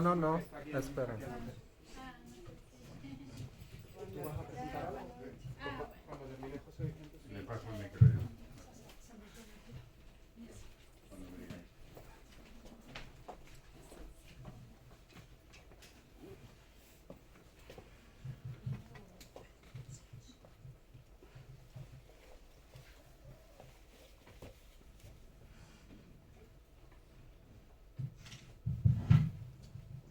No. Espera. Le paso el micro.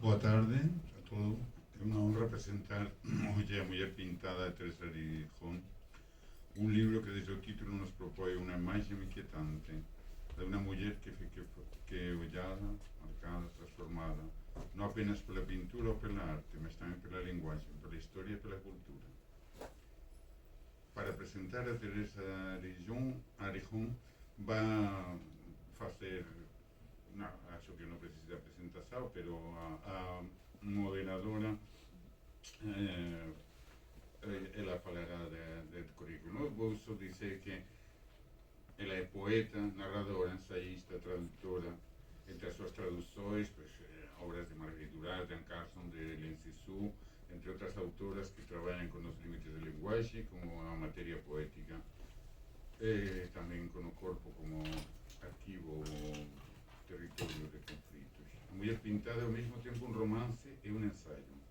Boa tarde a todos. É uma honra apresentar hoje a Mulher Pintada de Teresa Rijón, um livro que desde o título nos propõe uma imagem inquietante de uma mulher que é olhada, marcada, transformada, não apenas pela pintura ou pela arte, mas também pela linguagem, pela história e pela cultura. Para apresentar a Teresa Rijón vai fazer, acho que não precisa de apresentação, mas a moderadora ela falará do currículo. Vou só dizer que ela é poeta, narradora, ensaísta, tradutora. Entre as suas traduções, obras de Marguerite Duras, de Anne Carson, de Hélène Cixous, entre outras autoras que trabalham com os limites da linguagem, como a matéria poética, também com o corpo como arquivo ou território de conflitos. A Mulher Pintada é ao mesmo tempo um romance e um ensaio.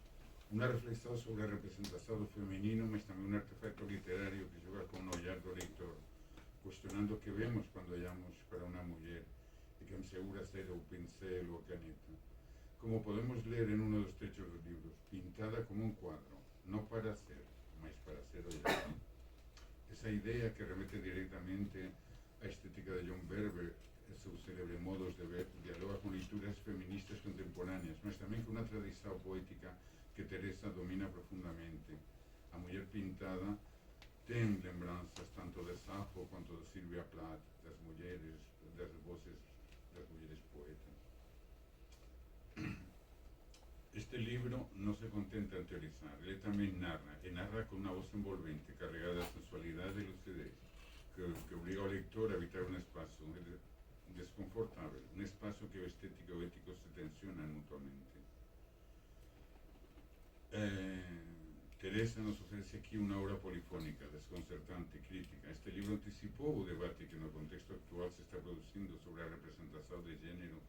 Uma reflexão sobre a representação do feminino, mas também um artefato literário que joga com o olhar do leitor, questionando o que vemos quando olhamos para uma mulher e que assegura ser o pincel ou a caneta. Como podemos ler em um dos trechos do livro, pintada como um quadro, não para ser, mas para ser olhada. Essa ideia que remete diretamente à estética de John Berber, seus célebres modos de ver, dialoga com leituras feministas contemporâneas, mas também com uma tradição poética que Teresa domina profundamente. A Mulher Pintada tem lembranças tanto de Safo quanto de Sylvia Plath, das mulheres, das vozes das mulheres poetas. Este livro não se contenta em teorizar, ele também narra, e narra com uma voz envolvente, carregada de sensualidade e lucidez, que obriga o leitor a habitar um espaço desconfortável, um espaço que o estético e o ético se tensionam mutuamente. Teresa nos oferece aqui uma obra polifônica, desconcertante, crítica. Este livro anticipou o debate que no contexto actual se está produzindo sobre a representação de gênero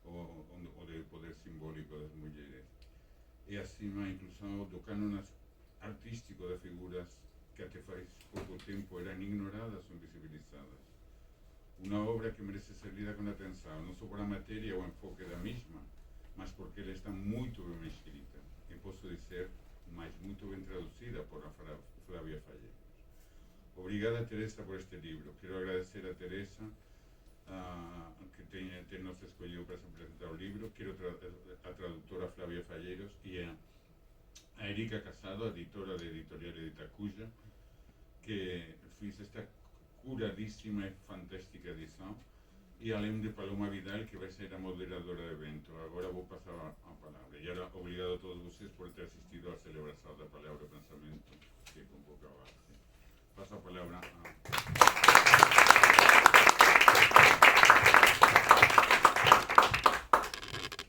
ou do poder simbólico das mulheres. E acima a inclusão do cânone artístico de figuras que até faz pouco tempo eram ignoradas ou invisibilizadas. Uma obra que merece ser lida com atenção, não só por a matéria ou o enfoque da mesma, mas porque ela está muito bem escrita, e posso dizer, mas muito bem traduzida por a Flávia Falleiros. Obrigada, Teresa, por este livro. Quero agradecer a Teresa que tem nos escolhido para se apresentar o livro. Quero a tradutora Flávia Falleiros e a Erika Casado, a editora da Editorial de Itacuja, que fez esta curadíssima e fantástica edição, e além de Paloma Vidal, que vai ser a moderadora do evento. Agora vou passar a palavra. E agora, obrigado a todos vocês por ter assistido à celebração da Palavra e Pensamento que convocava. Passo a palavra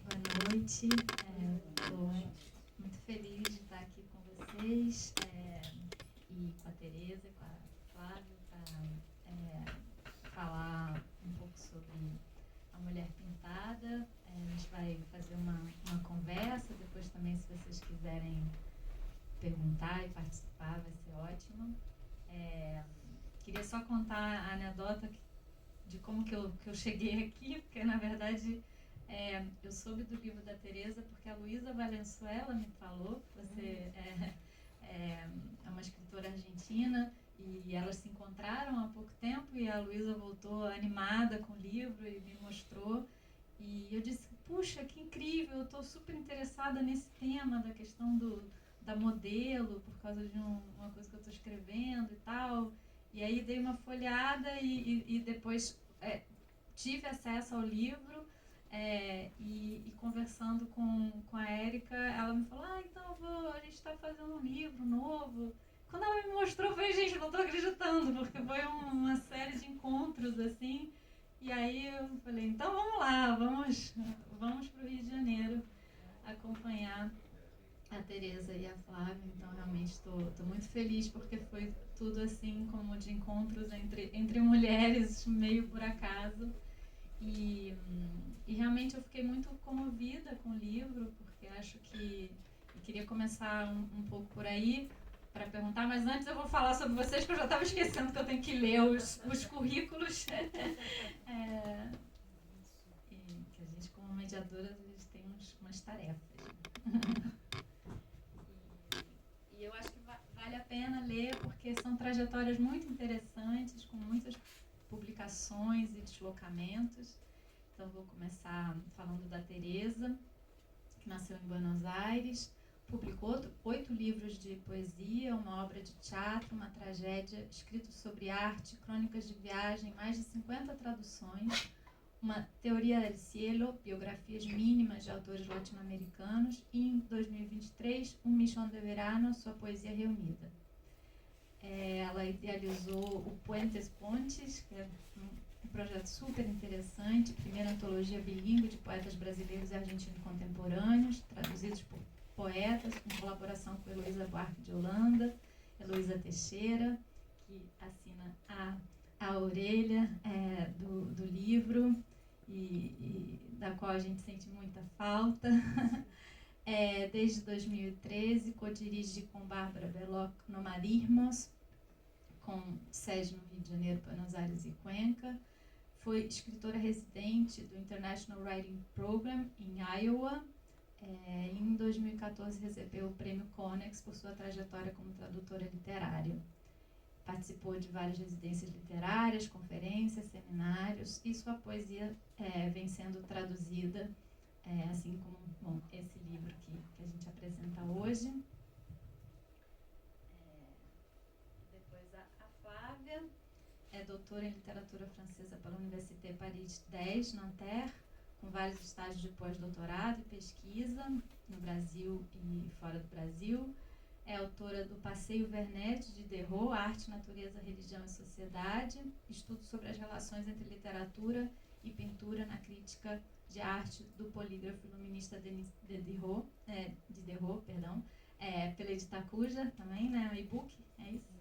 Boa noite, estou muito feliz de estar aqui com vocês e com a Teresa, com a Flávia, para falar um pouco sobre a Mulher Pintada. A gente vai fazer uma conversa, depois também, se vocês quiserem perguntar e participar, vai ser ótimo. Queria só contar a anedota de como que eu cheguei aqui, porque na verdade eu soube do livro da Teresa porque a Luísa Valenzuela me falou. Você é uma escritora argentina e elas se encontraram há pouco tempo e a Luísa voltou animada com o livro e me mostrou. E eu disse, puxa, que incrível, eu estou super interessada nesse tema da questão da modelo, por causa de uma coisa que eu estou escrevendo e tal. E aí dei uma folheada e depois tive acesso ao livro e conversando com a Érica, ela me falou, então a gente está fazendo um livro novo. Quando ela me mostrou, eu falei, gente, eu não estou acreditando, porque foi uma série de encontros, assim. E aí eu falei, então vamos lá, vamos para o Rio de Janeiro acompanhar a Tereza e a Flávia, então realmente estou muito feliz porque foi tudo assim como de encontros entre mulheres, meio por acaso. E realmente eu fiquei muito comovida com o livro, porque acho que eu queria começar um pouco por aí para perguntar, mas antes eu vou falar sobre vocês, que eu já estava esquecendo que eu tenho que ler os currículos. E que a gente, como mediadora, a gente tem umas tarefas. E eu acho que vale a pena ler, porque são trajetórias muito interessantes, com muitas publicações e deslocamentos. Então vou começar falando da Tereza, que nasceu em Buenos Aires, publicou 8 livros de poesia, uma obra de teatro, uma tragédia, escritos sobre arte, crônicas de viagem, mais de 50 traduções, uma teoria del cielo, biografias mínimas de autores latino-americanos e, em 2023, um Mission de Verano, sua poesia reunida. Ela idealizou o Puentes Pontes, que é um projeto super interessante, primeira antologia bilíngue de poetas brasileiros e argentinos contemporâneos, traduzidos por poetas, com colaboração com Heloísa Buarque de Holanda, Heloísa Teixeira, que assina a orelha do livro e da qual a gente sente muita falta. Desde 2013, co-dirige com Bárbara Belloc Nomadismos, com sede no Rio de Janeiro, Buenos Aires e Cuenca. Foi escritora residente do International Writing Program em Iowa. Em 2014 recebeu o Prêmio Konex por sua trajetória como tradutora literária. Participou de várias residências literárias, conferências, seminários, e sua poesia vem sendo traduzida, assim como esse livro que a gente apresenta hoje. Depois a Flávia é doutora em literatura francesa pela Université Paris 10, Nanterre, com vários estágios de pós-doutorado e pesquisa no Brasil e fora do Brasil. É autora do Passeio Vernet de Diderot, Arte, Natureza, Religião e Sociedade, estudo sobre as relações entre literatura e pintura na crítica de arte do polígrafo iluminista Diderot, pela Editacuja também, né, o e-book, é isso?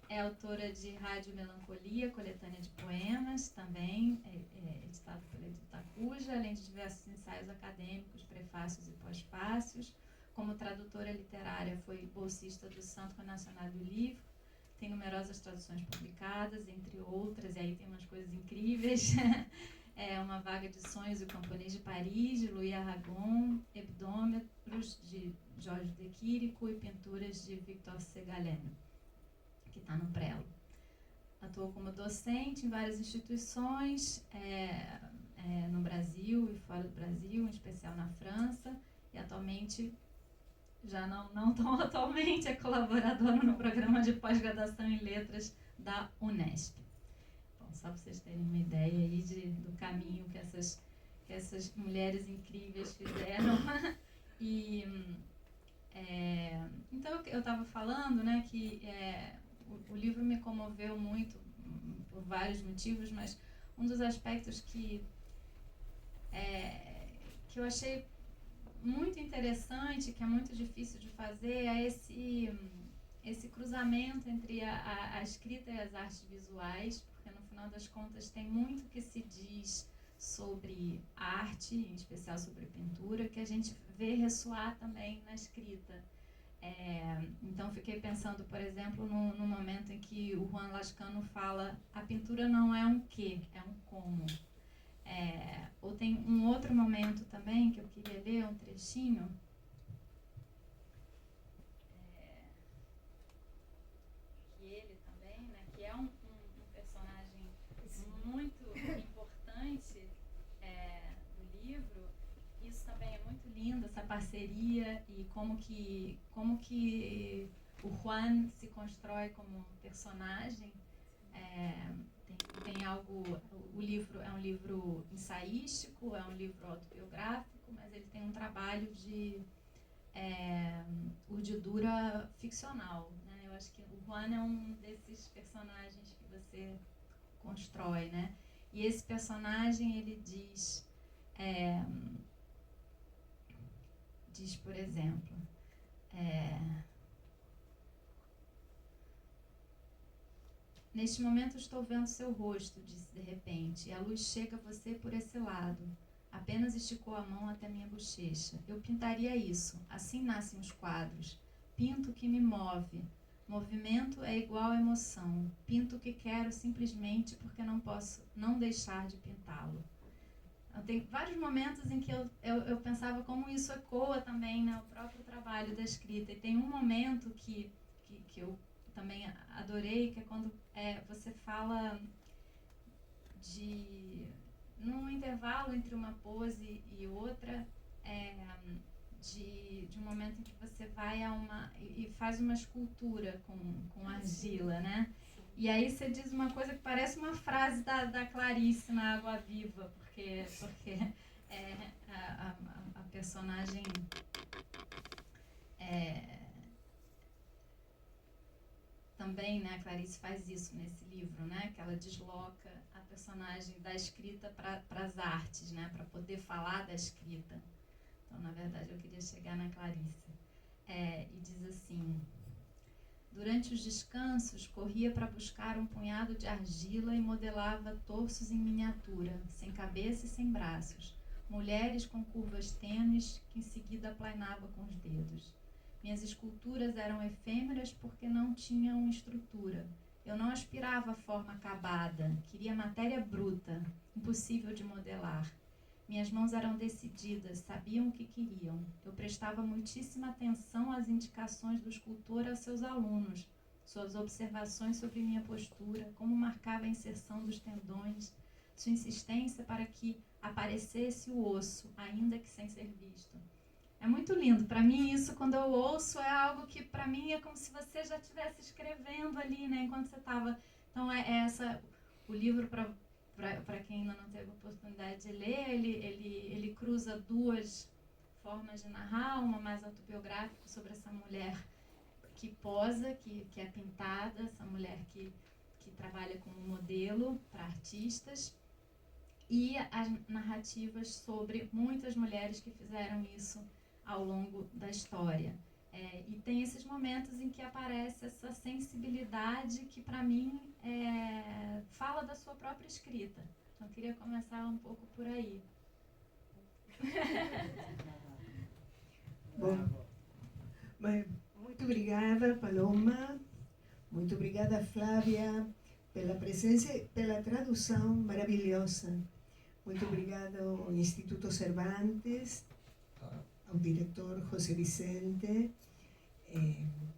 É autora de Rádio Melancolia, coletânea de poemas, também editado pela Editacuja, além de diversos ensaios acadêmicos, prefácios e pós-fácios. Como tradutora literária, foi bolsista do Centre National du Livre, tem numerosas traduções publicadas, entre outras, e aí tem umas coisas incríveis. Uma Vaga de Sonhos e o Camponês de Paris, de Louis Aragon, Hebdômetros, de Jorge de Quirico, e Pinturas, de Victor Segalen, que está no Prelo. Atuou como docente em várias instituições, no Brasil e fora do Brasil, em especial na França, e atualmente, já não tão atualmente, é colaboradora no programa de pós-graduação em letras da Unesp. Bom, só para vocês terem uma ideia aí do caminho que essas mulheres incríveis fizeram. E então eu estava falando, né, que o livro me comoveu muito por vários motivos, mas um dos aspectos que eu achei muito interessante, que é muito difícil de fazer, é esse cruzamento entre a escrita e as artes visuais, porque no final das contas tem muito que se diz sobre arte, em especial sobre pintura, que a gente vê ressoar também na escrita. Então fiquei pensando, por exemplo, no momento em que o Juan Lascano fala: a pintura não é um quê, é um como. Ou tem um outro momento também que eu queria ler um trechinho, que ele também, né, que é um personagem muito importante do livro. Isso também é muito lindo, essa parceria, e como que o Juan se constrói como personagem. Tem algo, o livro é um livro ensaístico, é um livro autobiográfico, mas ele tem um trabalho de urdidura ficcional, né? Eu acho que o Juan é um desses personagens que você constrói, né? E esse personagem, ele diz: diz, por exemplo, neste momento estou vendo seu rosto, disse de repente, e a luz chega a você por esse lado. Apenas esticou a mão até minha bochecha. Eu pintaria isso. Assim nascem os quadros. Pinto o que me move. Movimento é igual a emoção. Pinto o que quero simplesmente porque não posso não deixar de pintá-lo. Tem vários momentos em que eu pensava como isso ecoa também, né, o próprio trabalho da escrita. E tem um momento que eu também adorei, que é quando você fala num intervalo entre uma pose e outra, de um momento em que você vai e faz uma escultura com argila, né? E aí você diz uma coisa que parece uma frase da Clarice na Água Viva, porque a personagem também, né, a Clarice faz isso nesse livro, né, que ela desloca a personagem da escrita para as artes, né, para poder falar da escrita. Então, na verdade, eu queria chegar na Clarice. E diz assim: durante os descansos, corria para buscar um punhado de argila e modelava torsos em miniatura, sem cabeça e sem braços, mulheres com curvas tênues que em seguida aplanava com os dedos. Minhas esculturas eram efêmeras porque não tinham estrutura. Eu não aspirava a forma acabada, queria matéria bruta, impossível de modelar. Minhas mãos eram decididas, sabiam o que queriam. Eu prestava muitíssima atenção às indicações do escultor a seus alunos, suas observações sobre minha postura, como marcava a inserção dos tendões, sua insistência para que aparecesse o osso, ainda que sem ser visto. É muito lindo. Para mim, isso, quando eu ouço, é algo que, para mim, é como se você já estivesse escrevendo ali, né, enquanto você estava... Então, o livro, para quem ainda não teve a oportunidade de ler, ele cruza duas formas de narrar, uma mais autobiográfica sobre essa mulher que posa, que é pintada, essa mulher que trabalha como modelo para artistas, e as narrativas sobre muitas mulheres que fizeram isso ao longo da história. E tem esses momentos em que aparece essa sensibilidade que, para mim, fala da sua própria escrita. Então, eu queria começar um pouco por aí. Bom, muito obrigada, Paloma. Muito obrigada, Flávia, pela presença e pela tradução maravilhosa. Muito obrigada ao Instituto Cervantes, ao diretor José Vicente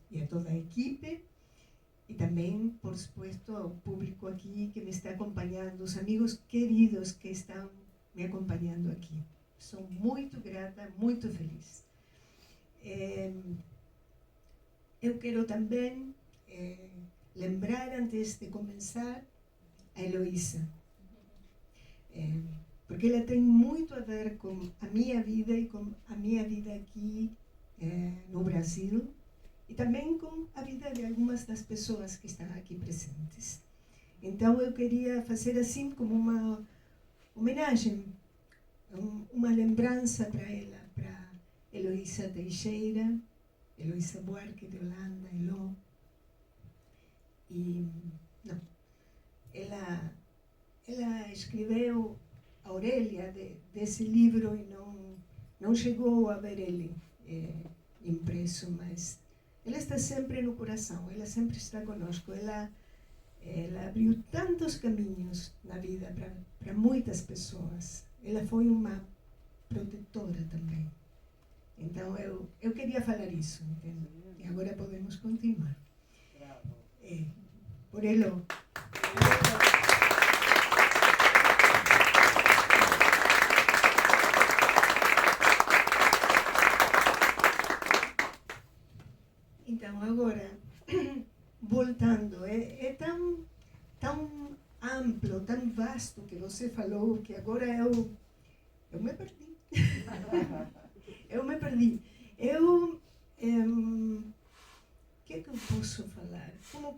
e a toda a equipe. E também, por supuesto, ao público aqui que me está acompanhando, os amigos queridos que estão me acompanhando aqui. Sou muito grata, muito feliz. Eu quero também lembrar, antes de começar, a Heloísa. Porque ela tem muito a ver com a minha vida e com a minha vida aqui no Brasil, e também com a vida de algumas das pessoas que estão aqui presentes. Então eu queria fazer assim como uma homenagem, uma lembrança para ela, para Heloísa Teixeira, Heloísa Buarque de Holanda, Elo. E não, ela escreveu a Aurélia desse livro e não chegou a ver ele impresso, mas ela está sempre no coração, ela sempre está conosco. Ela abriu tantos caminhos na vida para muitas pessoas. Ela foi uma protetora também. Então eu queria falar isso, entende? E agora podemos continuar. Por Elo. Então, agora, voltando, é tão amplo, tão vasto que você falou, que agora eu me perdi. Eu me perdi. O que é que eu posso falar?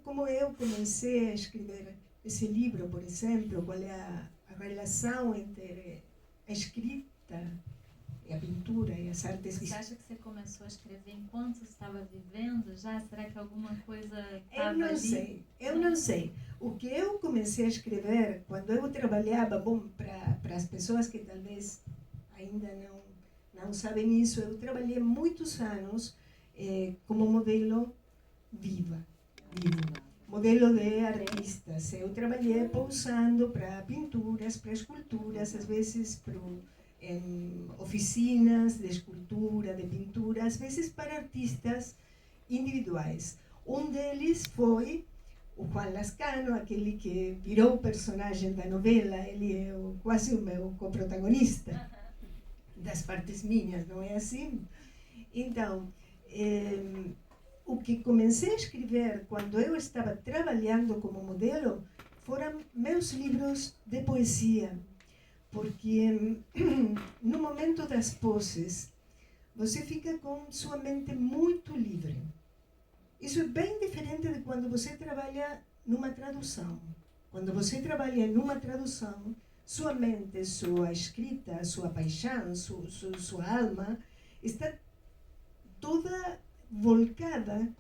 Como eu comecei a escrever esse livro, por exemplo, qual é a relação entre a escrita a pintura e as artes Você acha que você começou a escrever enquanto você estava vivendo já? Será que alguma coisa estava ali? Eu não sei. O que eu comecei a escrever quando eu trabalhava, bom, para as pessoas que talvez ainda não sabem isso, eu trabalhei muitos anos como modelo vivo, modelo de artistas. Eu trabalhei pousando para pinturas, para esculturas, às vezes em oficinas de escultura, de pintura, às vezes para artistas individuais. Um deles foi o Juan Lascano, aquele que virou o personagem da novela. Ele é quase o meu coprotagonista, das partes minhas, não é assim? Então, o que comecei a escrever quando eu estava trabalhando como modelo foram meus livros de poesia, porque no momento das poses você fica com sua mente muito livre. Isso é bem diferente de quando você trabalha numa tradução. Quando você trabalha numa tradução, sua mente, sua escrita, sua paixão, sua alma está toda volcada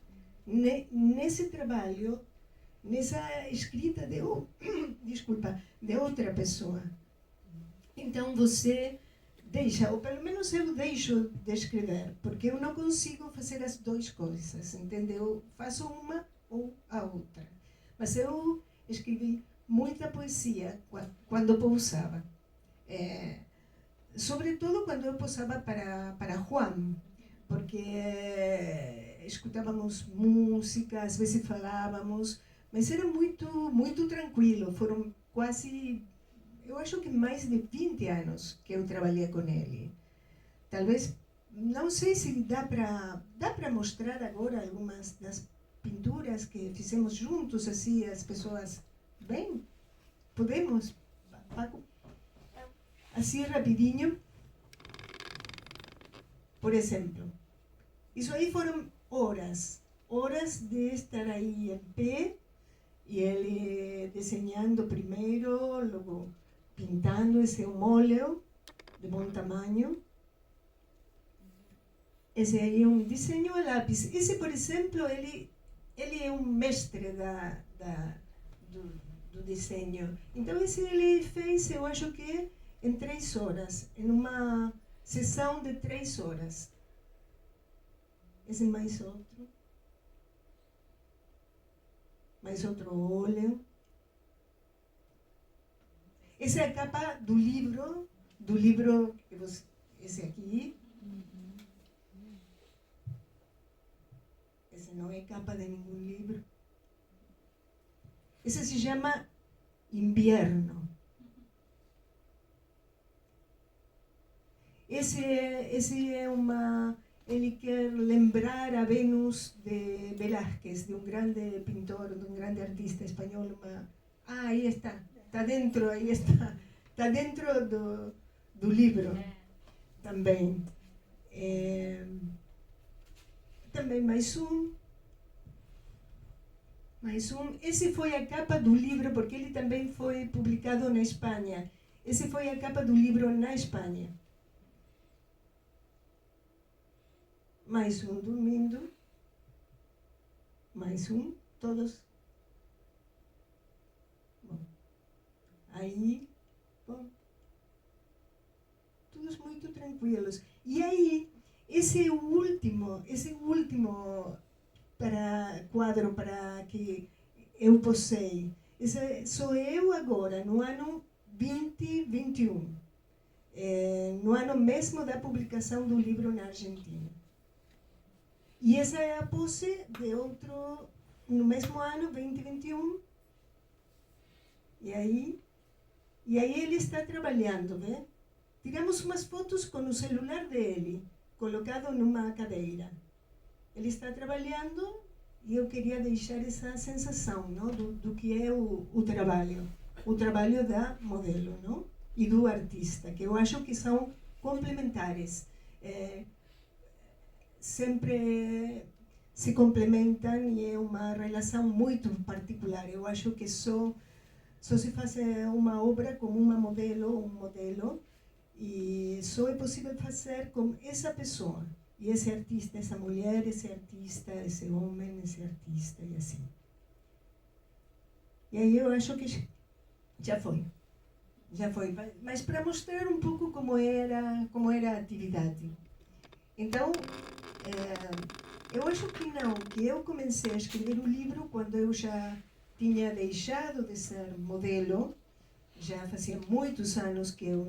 nesse trabalho, nessa escrita de outra pessoa. Então você deixa, ou pelo menos eu deixo de escrever, porque eu não consigo fazer as duas coisas, entendeu? Eu faço uma ou a outra. Mas eu escrevi muita poesia quando pousava. Sobretudo quando eu pousava para Juan, porque escutávamos música, às vezes falávamos, mas era muito tranquilo. Foram quase, eu acho que mais de 20 anos que eu trabalhei com ele. Talvez, não sei se dá para mostrar agora algumas das pinturas que fizemos juntos, assim, as pessoas... Bem, podemos? Paco? Assim, rapidinho. Por exemplo, isso aí foram horas de estar aí em pé, e ele desenhando primeiro, logo pintando esse um óleo de bom tamanho. Esse aí é um desenho a lápis. Esse, por exemplo, ele é um mestre do desenho. Então, esse ele fez, eu acho que em 3 horas, em uma sessão de 3 horas. Esse mais outro. Mais outro óleo. Essa é a capa do livro que você, esse aqui. Esse não é capa de nenhum livro. Esse se chama Inverno. Esse é uma... Ele quer lembrar a Vênus de Velázquez, de um grande pintor, de um grande artista espanhol. Aí está. Está dentro, aí está. Está dentro do livro também. Também mais um. Esse foi a capa do livro, porque ele também foi publicado na Espanha. Esse foi a capa do livro na Espanha. Mais um dormindo. Mais um, todos. Bom. Aí, bom. Todos muito tranquilos. E aí, esse último quadro para que eu posei. Esse sou eu agora, no ano 2021. No ano mesmo da publicação do livro na Argentina. E essa é a pose de outro, no mesmo ano, 2021. E aí ele está trabalhando, vê? Tiramos umas fotos com o celular dele, colocado numa cadeira. Ele está trabalhando e eu queria deixar essa sensação, não? Do que é o trabalho da modelo, não? E do artista, que eu acho que são complementares. Sempre se complementam e é uma relação muito particular. Eu acho que só se faz uma obra com uma modelo ou um modelo E só é possível fazer com essa pessoa. E esse artista, essa mulher, esse artista, esse homem, esse artista, e assim. E aí eu acho que já foi. Já foi. Mas para mostrar um pouco como era a atividade. Então, eu acho que não, que eu comecei a escrever o livro quando eu já tinha deixado de ser modelo, já fazia muitos anos que eu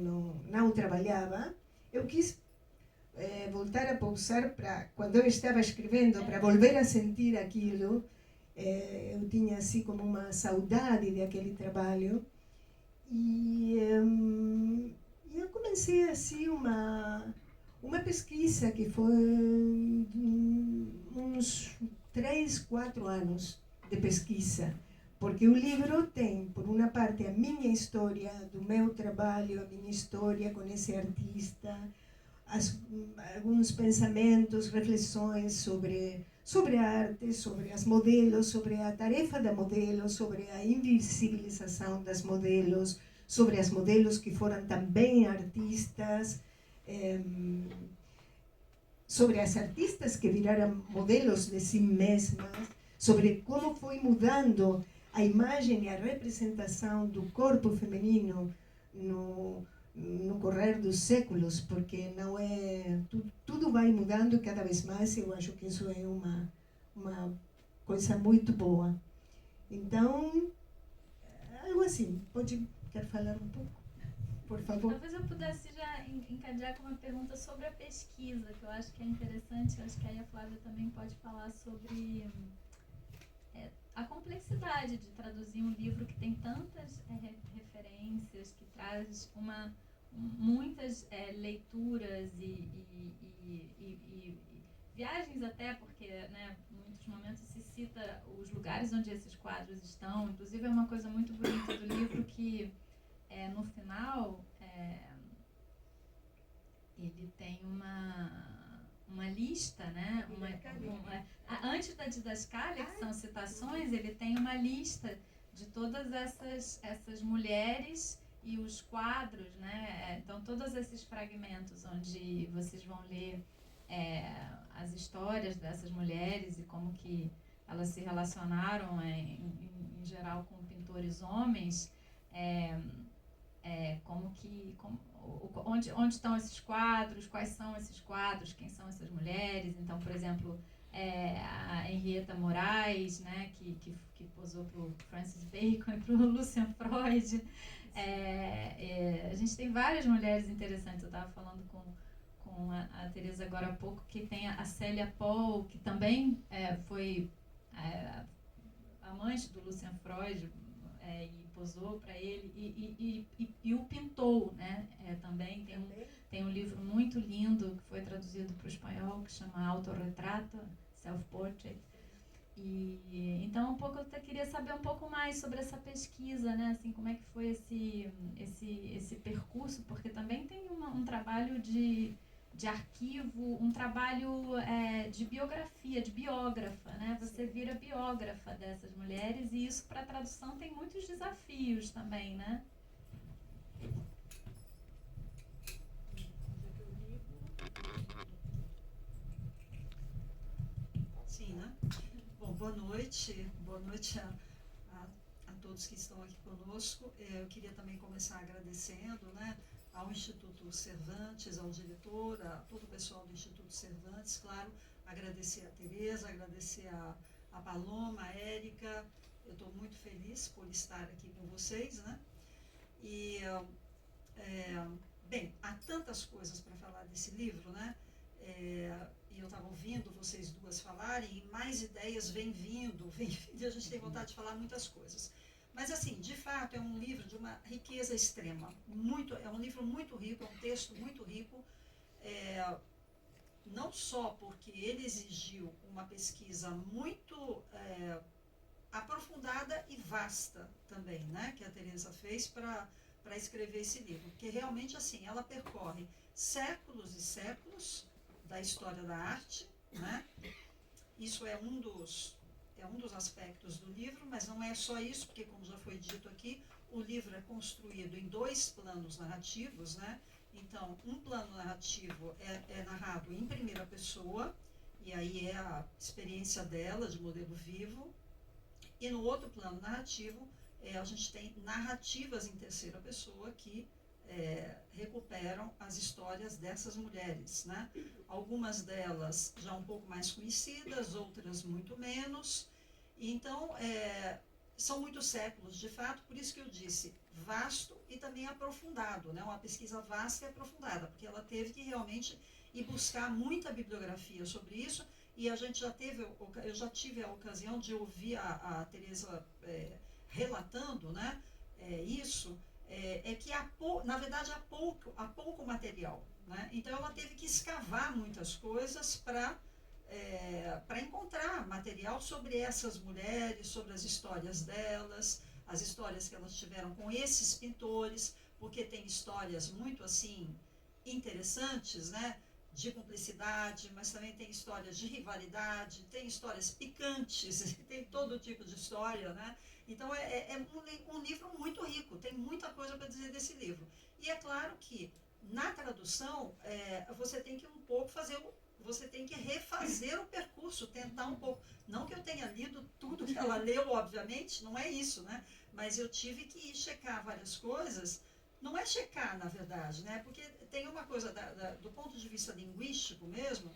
não trabalhava. Eu quis voltar a pousar para, quando eu estava escrevendo, para volver a sentir aquilo. Eu tinha assim como uma saudade daquele trabalho. E eu comecei assim uma pesquisa que foi uns 3, 4 anos de pesquisa, porque o livro tem, por uma parte, a minha história, do meu trabalho, a minha história com esse artista, alguns pensamentos, reflexões sobre a arte, sobre as modelos, sobre a tarefa da modelo, sobre a invisibilização das modelos, sobre as modelos que foram também artistas, sobre as artistas que viraram modelos de si mesmas, sobre como foi mudando a imagem e a representação do corpo feminino no correr dos séculos, porque não é tudo vai mudando cada vez mais. Eu acho que isso é uma coisa muito boa. Então, algo assim. Quer falar um pouco, por favor? Talvez eu pudesse já encadear com uma pergunta sobre a pesquisa, que eu acho que é interessante. Eu acho que aí a Flávia também pode falar sobre a complexidade de traduzir um livro que tem tantas referências, que traz muitas leituras e viagens até, porque, né, em muitos momentos se cita os lugares onde esses quadros estão. Inclusive é uma coisa muito bonita do livro que no final ele tem uma lista, né? Antes da didascália, que são citações, ele tem uma lista de todas essas mulheres e os quadros, né? Então, todos esses fragmentos onde vocês vão ler as histórias dessas mulheres e como que elas se relacionaram, em geral, com pintores homens, onde estão esses quadros, quais são esses quadros, quem são essas mulheres. Então, por exemplo, a Henrietta Moraes, né, que posou para o Francis Bacon e para o Lucian Freud. A gente tem várias mulheres interessantes. Eu estava falando com a Teresa agora há pouco, que tem a Célia Paul, que também foi amante do Lucian Freud, e posou para ele, e o pintou, né? Também tem um livro muito lindo que foi traduzido para o espanhol, que chama Autorretrato, Self-Portrait. Então, um pouco, eu até queria saber um pouco mais sobre essa pesquisa, né? Assim, como é que foi esse percurso, porque também tem um trabalho de arquivo, um trabalho de biografia, de biógrafa, né? Você vira biógrafa dessas mulheres, e isso para a tradução tem muitos desafios também, né? Sim, né? Bom, boa noite a todos que estão aqui conosco. Eu queria também começar agradecendo, né, ao Instituto Cervantes, ao diretor, a todo o pessoal do Instituto Cervantes, claro, agradecer a Teresa, agradecer a Paloma, a Érica. Eu estou muito feliz por estar aqui com vocês, né? E, bem, há tantas coisas para falar desse livro, né? E eu estava ouvindo vocês duas falarem, e mais ideias vêm vindo, e a gente tem vontade de falar muitas coisas. Mas, assim, de fato, é um livro de uma riqueza extrema. É um livro muito rico, é um texto muito rico, não só porque ele exigiu uma pesquisa muito aprofundada e vasta também, né, que a Teresa fez para escrever esse livro, porque realmente, assim, ela percorre séculos e séculos da história da arte, né? Isso é um dos aspectos do livro, mas não é só isso, porque, como já foi dito aqui, o livro é construído em 2 planos narrativos, né? Então, um plano narrativo é narrado em primeira pessoa, e aí é a experiência dela de modelo vivo. E no outro plano narrativo, a gente tem narrativas em terceira pessoa que recuperam as histórias dessas mulheres, né? Algumas delas já um pouco mais conhecidas, outras muito menos. Então, são muitos séculos, de fato, por isso que eu disse vasto e também aprofundado, né? Uma pesquisa vasta e aprofundada, porque ela teve que realmente ir buscar muita bibliografia sobre isso, e a gente eu já tive a ocasião de ouvir a Teresa relatando, né? Isso, que na verdade há pouco material, né? Então ela teve que escavar muitas coisas para encontrar material sobre essas mulheres, sobre as histórias delas, as histórias que elas tiveram com esses pintores, porque tem histórias muito assim interessantes, né? De cumplicidade, mas também tem histórias de rivalidade, tem histórias picantes, tem todo tipo de história, né? Então é um livro muito rico, tem muita coisa para dizer desse livro. E é claro que na tradução você tem que um pouco você tem que refazer o percurso, tentar um pouco. Não que eu tenha lido tudo que ela leu, obviamente, não é isso, né? Mas eu tive que checar várias coisas. Não é checar, na verdade, né? Porque tem uma coisa, do ponto de vista linguístico mesmo,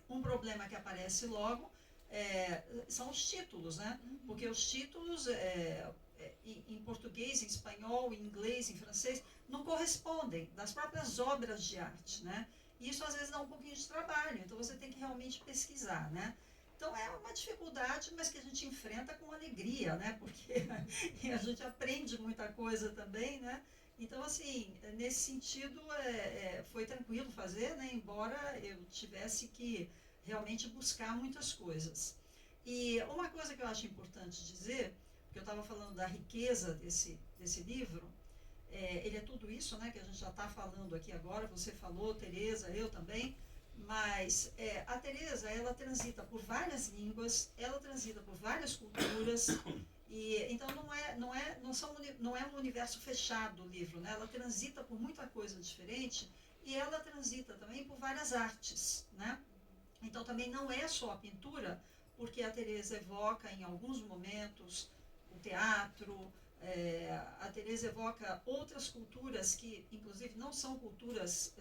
um problema que aparece logo são os títulos, né? Porque os títulos, em português, em espanhol, em inglês, em francês, não correspondem das próprias obras de arte, né? E isso às vezes dá um pouquinho de trabalho, então você tem que realmente pesquisar, né? Então é uma dificuldade, mas que a gente enfrenta com alegria, né? Porque a gente aprende muita coisa também, né? Então, assim, nesse sentido, foi tranquilo fazer, né? Embora eu tivesse que realmente buscar muitas coisas. E uma coisa que eu acho importante dizer, porque eu estava falando da riqueza desse livro, ele é tudo isso, né, que a gente já está falando aqui agora, você falou, Teresa, eu também, mas a Teresa, ela transita por várias línguas, ela transita por várias culturas, e então não é um universo fechado o livro, né? Ela transita por muita coisa diferente, e ela transita também por várias artes, né? Então também não é só a pintura, porque a Teresa evoca em alguns momentos o teatro, a Teresa evoca outras culturas que, inclusive, não são culturas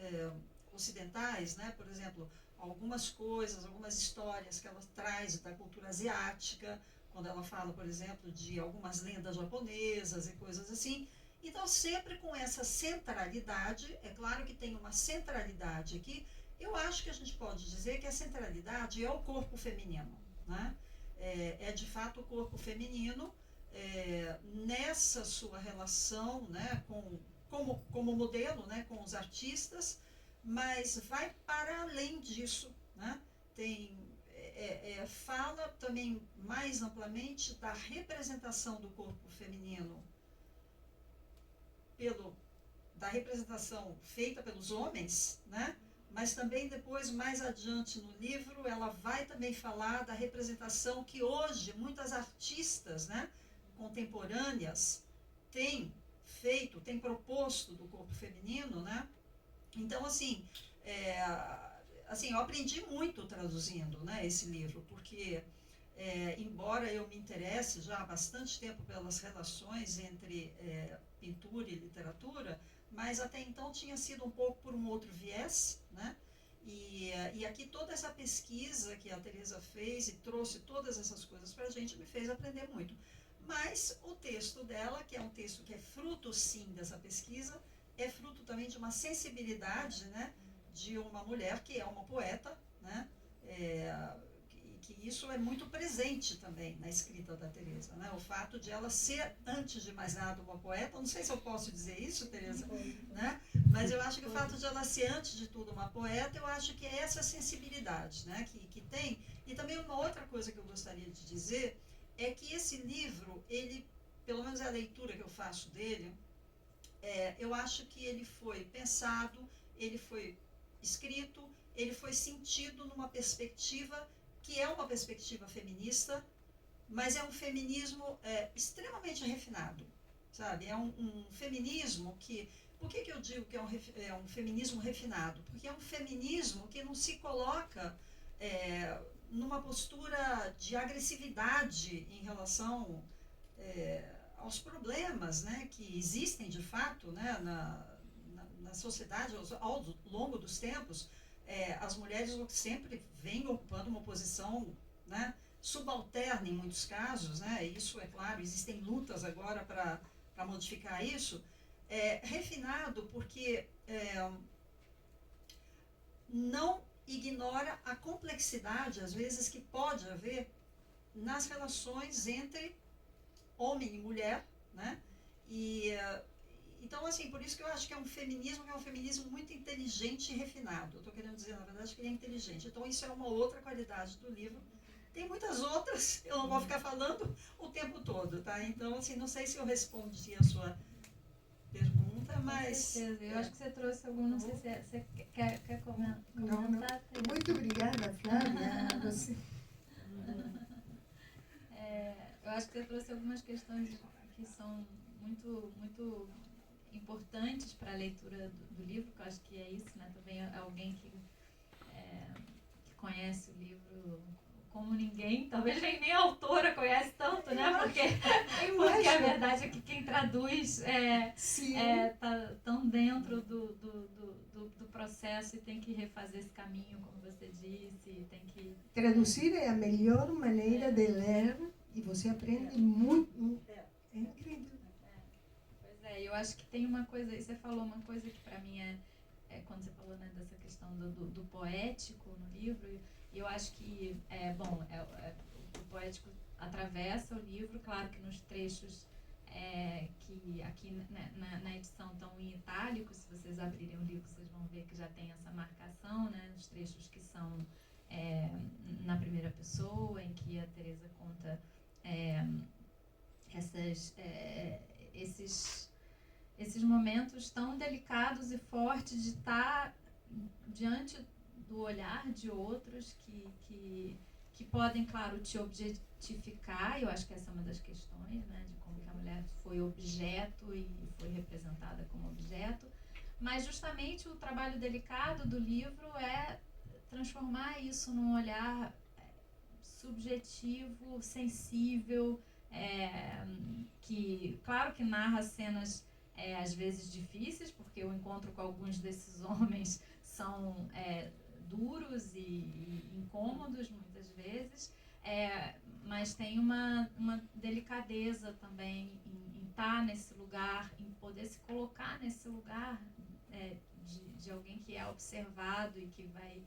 ocidentais, né? Por exemplo, algumas coisas, algumas histórias que ela traz da cultura asiática, quando ela fala, por exemplo, de algumas lendas japonesas e coisas assim. Então, sempre com essa centralidade, é claro que tem uma centralidade aqui, eu acho que a gente pode dizer que a centralidade é o corpo feminino, né? De fato o corpo feminino, nessa sua relação, né, como modelo, né, com os artistas, mas vai para além disso, né? Fala também mais amplamente da representação do corpo feminino, da representação feita pelos homens, né? Mas também depois, mais adiante no livro, ela vai também falar da representação que hoje muitas artistas, né, contemporâneas têm proposto do corpo feminino, né? Então, assim, eu aprendi muito traduzindo, né, esse livro, porque embora eu me interesse já há bastante tempo pelas relações entre pintura e literatura, mas até então tinha sido um pouco por um outro viés, né? E aqui toda essa pesquisa que a Teresa fez e trouxe todas essas coisas para a gente me fez aprender muito. Mas o texto dela, que é um texto que é fruto, sim, dessa pesquisa, é fruto também de uma sensibilidade, né, de uma mulher que é uma poeta, né? Que isso é muito presente também na escrita da Teresa, né? O fato de ela ser, antes de mais nada, uma poeta, não sei se eu posso dizer isso, Teresa, né? Mas eu acho que o fato de ela ser, antes de tudo, uma poeta, eu acho que é essa sensibilidade, né, que tem. E também uma outra coisa que eu gostaria de dizer é que esse livro, ele, pelo menos é a leitura que eu faço dele, eu acho que ele foi pensado, ele foi escrito, ele foi sentido numa perspectiva que é uma perspectiva feminista, mas é um feminismo extremamente refinado, sabe? É um feminismo que Por que eu digo que é um feminismo refinado? Porque é um feminismo que não se coloca numa postura de agressividade em relação aos problemas, né, que existem de fato, né, na sociedade ao longo dos tempos. As mulheres sempre vêm ocupando uma posição, né, subalterna em muitos casos, né, isso é claro, existem lutas agora para modificar isso. Refinado porque não ignora a complexidade, às vezes, que pode haver nas relações entre homem e mulher, né? Então, assim, por isso que eu acho que é um feminismo muito inteligente e refinado. Eu estou querendo dizer, na verdade, que ele é inteligente. Então, isso é uma outra qualidade do livro. Tem muitas outras, eu não vou ficar falando o tempo todo, tá? Então, assim, não sei se eu respondi a sua pergunta, mas... Com certeza. Eu acho que você trouxe algum, não sei se você quer comentar. Não. Muito obrigada, Flávia. Você... Eu acho que você trouxe algumas questões que são muito, muito importantes para a leitura do livro, que eu acho que é isso, né? Também é alguém que conhece o livro como ninguém, talvez nem a autora conhece tanto, né? Porque a verdade é que quem traduz tá tão dentro do processo e tem que refazer esse caminho, como você disse, tem que... Traduzir é a melhor maneira de ler e você aprende muito. É incrível. Pois é, eu acho que tem uma coisa, e você falou uma coisa que para mim quando você falou, né, dessa questão do poético no livro, eu acho que, o poético atravessa o livro, claro que nos trechos que aqui na edição estão em itálico, se vocês abrirem o livro vocês vão ver que já tem essa marcação, né, nos trechos que são na primeira pessoa, em que a Teresa conta esses momentos tão delicados e fortes de estar diante do olhar de outros que podem, claro, te objetificar. Eu acho que essa é uma das questões, né, de como que a mulher foi objeto e foi representada como objeto, mas justamente o trabalho delicado do livro é transformar isso num olhar subjetivo, sensível, que, claro que narra cenas às vezes difíceis, porque o encontro com alguns desses homens são duros e incômodos muitas vezes, mas tem uma delicadeza também em estar nesse lugar, em poder se colocar nesse lugar de alguém que é observado e que vai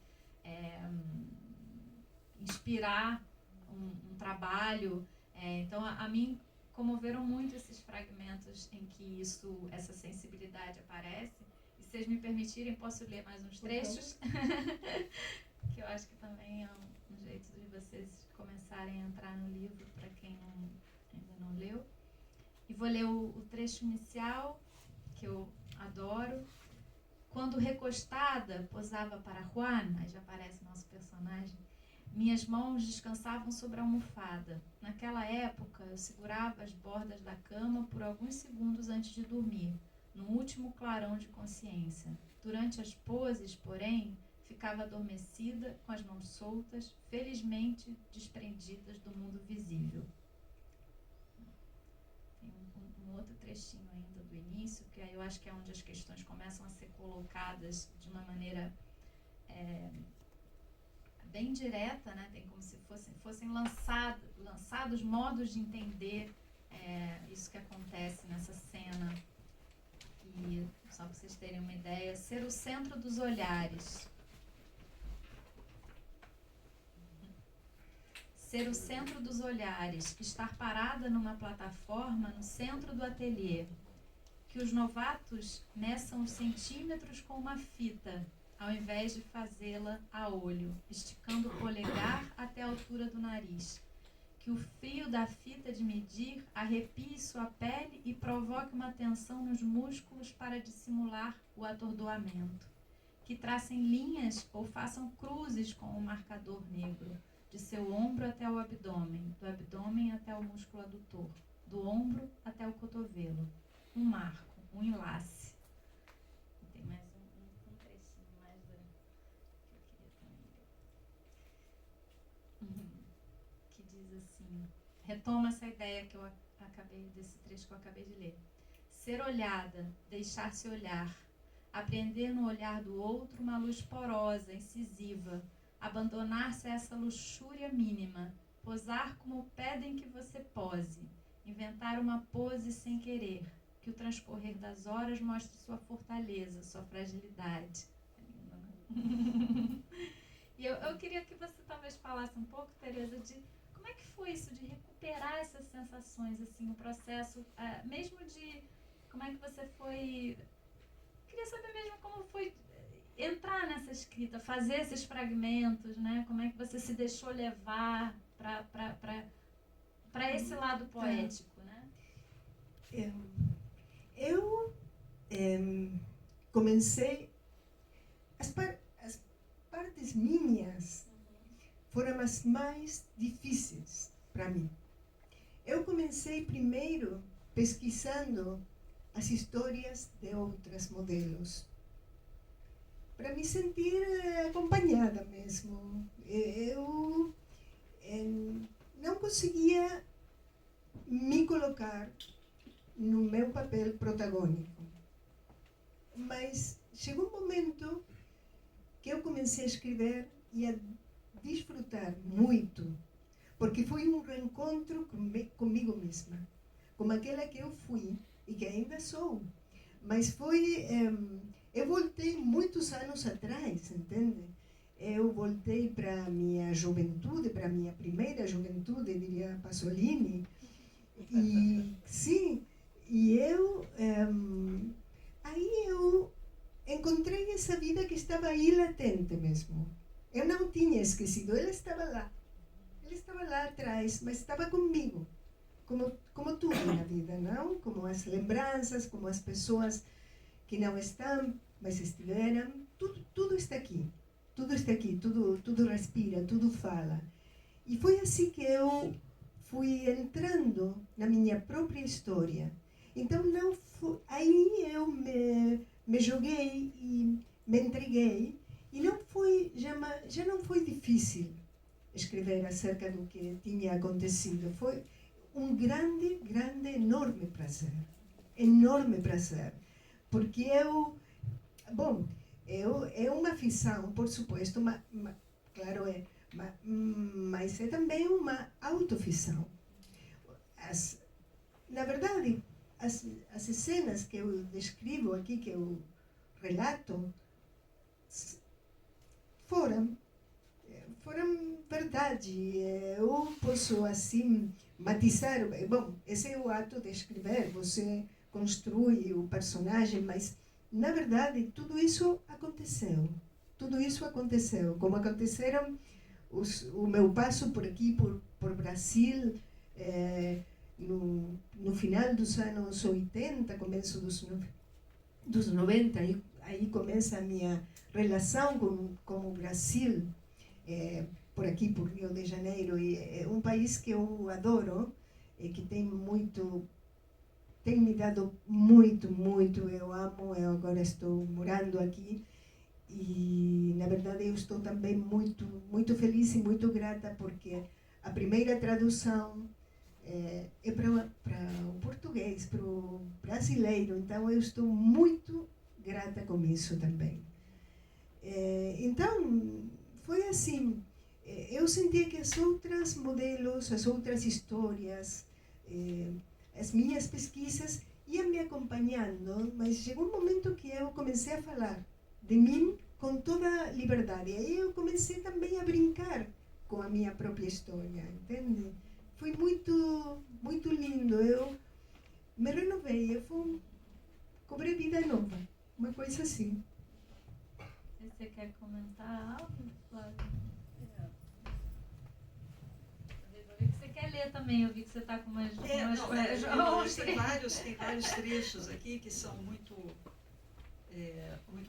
inspirar um trabalho. Então, a mim comoveram muito esses fragmentos em que essa sensibilidade aparece. E se vocês me permitirem, posso ler mais uns trechos? Que eu acho que também é um jeito de vocês começarem a entrar no livro, para quem ainda não leu. E vou ler o trecho inicial, que eu adoro. Quando recostada, posava para Juan, aí já aparece nosso personagem, minhas mãos descansavam sobre a almofada. Naquela época, eu segurava as bordas da cama por alguns segundos antes de dormir, no último clarão de consciência. Durante as poses, porém, ficava adormecida, com as mãos soltas, felizmente desprendidas do mundo visível. Tem um outro trechinho ainda do início, que aí eu acho que é onde as questões começam a ser colocadas de uma maneira bem direta, né? Tem como se fossem lançados modos de entender isso que acontece nessa cena. E, só para vocês terem uma ideia, ser o centro dos olhares. Ser o centro dos olhares, estar parada numa plataforma no centro do ateliê, que os novatos meçam os centímetros com uma fita, ao invés de fazê-la a olho, esticando o polegar até a altura do nariz. Que o frio da fita de medir arrepie sua pele e provoque uma tensão nos músculos para dissimular o atordoamento. Que tracem linhas ou façam cruzes com o marcador negro, de seu ombro até o abdômen, do abdômen até o músculo adutor, do ombro até o cotovelo. Um marco, um enlace. assim, retoma essa ideia que eu acabei, desse trecho que eu acabei de ler. Ser olhada, deixar-se olhar, apreender no olhar do outro uma luz porosa, incisiva, abandonar-se a essa luxúria mínima, posar como pedem que você pose, inventar uma pose sem querer, que o transcorrer das horas mostre sua fortaleza, sua fragilidade. É lindo, né? E eu queria que você talvez falasse um pouco, Tereza, de como é que foi isso, de recuperar essas sensações, assim, o processo, mesmo de como é que você foi... Queria saber mesmo como foi entrar nessa escrita, fazer esses fragmentos, né? Como é que você se deixou levar para esse lado poético, né? Eu comecei... As partes minhas foram as mais difíceis para mim. Eu comecei primeiro pesquisando as histórias de outros modelos, para me sentir acompanhada mesmo. Eu não conseguia me colocar no meu papel protagônico, mas chegou um momento que eu comecei a escrever e a desfrutar muito, porque foi um reencontro comigo mesma, como aquela que eu fui e que ainda sou. Mas foi... eu voltei muitos anos atrás, entende? Eu voltei para a minha juventude, para a minha primeira juventude, diria Pasolini. E, sim, e eu... aí eu encontrei essa vida que estava aí latente mesmo. Eu não tinha esquecido, ela estava lá. Ela estava lá atrás, mas estava comigo. Como tudo na vida, não? Como as lembranças, como as pessoas que não estão, mas estiveram. Tudo está aqui. Tudo está aqui, tudo respira, tudo fala. E foi assim que eu fui entrando na minha própria história. Então, não foi, aí eu me joguei e me entreguei. E não foi, já não foi difícil escrever acerca do que tinha acontecido. Foi um grande, enorme prazer. Enorme prazer. Porque é uma ficção, por supuesto, claro, mas é também uma autoficção. Na verdade, as cenas que eu descrevo aqui, que eu relato, foram verdade. Eu posso, assim, matizar. Bom, esse é o ato de escrever, você construi o personagem, mas, na verdade, tudo isso aconteceu. Tudo isso aconteceu. Como aconteceram o meu passo por aqui, por Brasil, no final dos anos 80, começo dos 90, aí começa a minha relação com o Brasil, por aqui, por Rio de Janeiro. E é um país que eu adoro, que tem me dado muito, eu amo. Eu agora estou morando aqui e, na verdade, eu estou também muito feliz e muito grata, porque a primeira tradução é para o português, para o brasileiro. Então, eu estou muito grata com isso também. Então, foi assim. Eu sentia que as outras modelos, as outras histórias, as minhas pesquisas iam me acompanhando, mas chegou um momento que eu comecei a falar de mim com toda liberdade. Aí eu comecei também a brincar com a minha própria história, entende? Foi muito lindo. Eu me renovei, eu cobrei vida nova, uma coisa assim. Você quer comentar algo, Flávia? Você quer ler também? Eu vi que você está com umas coisas. Tem vários trechos aqui que são muito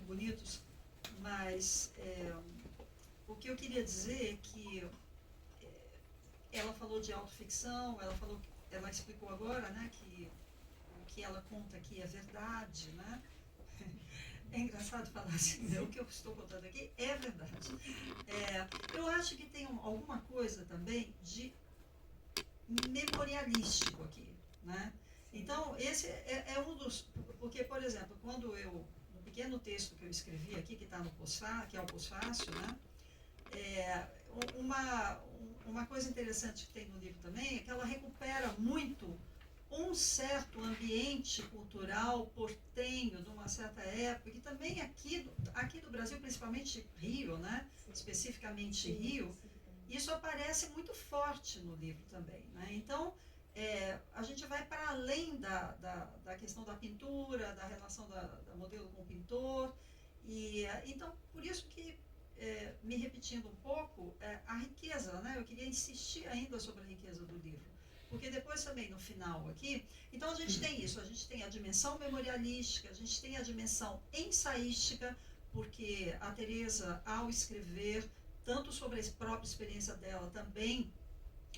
bonitos, mas o que eu queria dizer é que ela falou de autoficção, ela explicou agora, né, que o que ela conta aqui é verdade, né? É engraçado falar assim, né? O que eu estou contando aqui é verdade. Eu acho que tem alguma coisa também de memorialístico aqui, né? Então, esse é um dos... Porque, por exemplo, quando eu... No pequeno texto que eu escrevi aqui, que está no pós-fácil, que é o pós-fácil, né? Uma coisa interessante que tem no livro também é que ela recupera muito um certo ambiente cultural portenho de uma certa época, que também aqui do Brasil, principalmente Rio, né? Especificamente Rio, isso aparece muito forte no livro também, né? Então, a gente vai para além da questão da pintura, da relação da modelo com o pintor, e então, por isso que, me repetindo um pouco, a riqueza, né? Eu queria insistir ainda sobre a riqueza do livro, porque depois também no final aqui, então a gente tem isso, a gente tem a dimensão memorialística, a gente tem a dimensão ensaística, porque a Teresa, ao escrever tanto sobre a própria experiência dela, também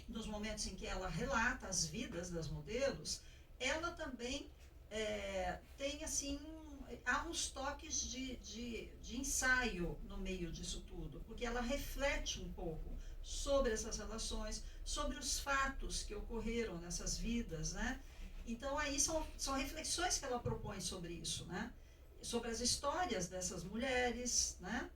nos momentos em que ela relata as vidas das modelos, ela também tem assim, há uns toques de ensaio no meio disso tudo, porque ela reflete um pouco sobre essas relações, sobre os fatos que ocorreram nessas vidas, né? Então aí são reflexões que ela propõe sobre isso, né? Sobre as histórias dessas mulheres, né?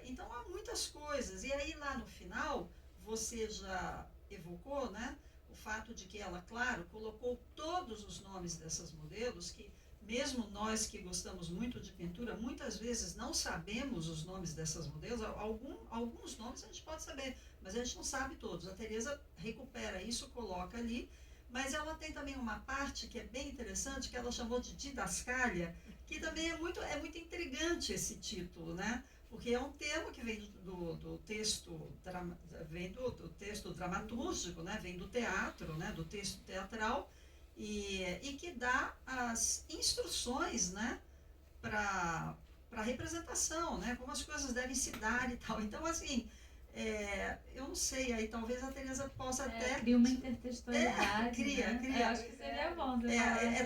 Então há muitas coisas, e aí lá no final, você já evocou, né? O fato de que ela, claro, colocou todos os nomes dessas modelos, que mesmo nós que gostamos muito de pintura, muitas vezes não sabemos os nomes dessas modelos. Alguns nomes a gente pode saber, mas a gente não sabe todos. A Teresa recupera isso, coloca ali, mas ela tem também uma parte que é bem interessante, que ela chamou de didascália, que também é muito intrigante esse título, né? Porque é um termo que vem do texto dramatúrgico, né? Vem do teatro, né? Do texto teatral, e que dá as instruções, né? Para a representação, né? Como as coisas devem se dar e tal. Então, assim, eu não sei, aí talvez a Teresa possa até... Cria uma intertextualidade, cria. Eu acho que seria bom.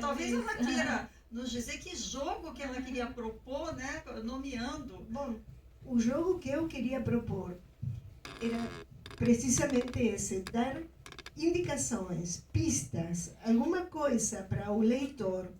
Talvez ela queira nos dizer que jogo que ela queria propor, né? Nomeando. Bom, o jogo que eu queria propor era precisamente esse, dar indicações, pistas, alguma coisa para o leitor,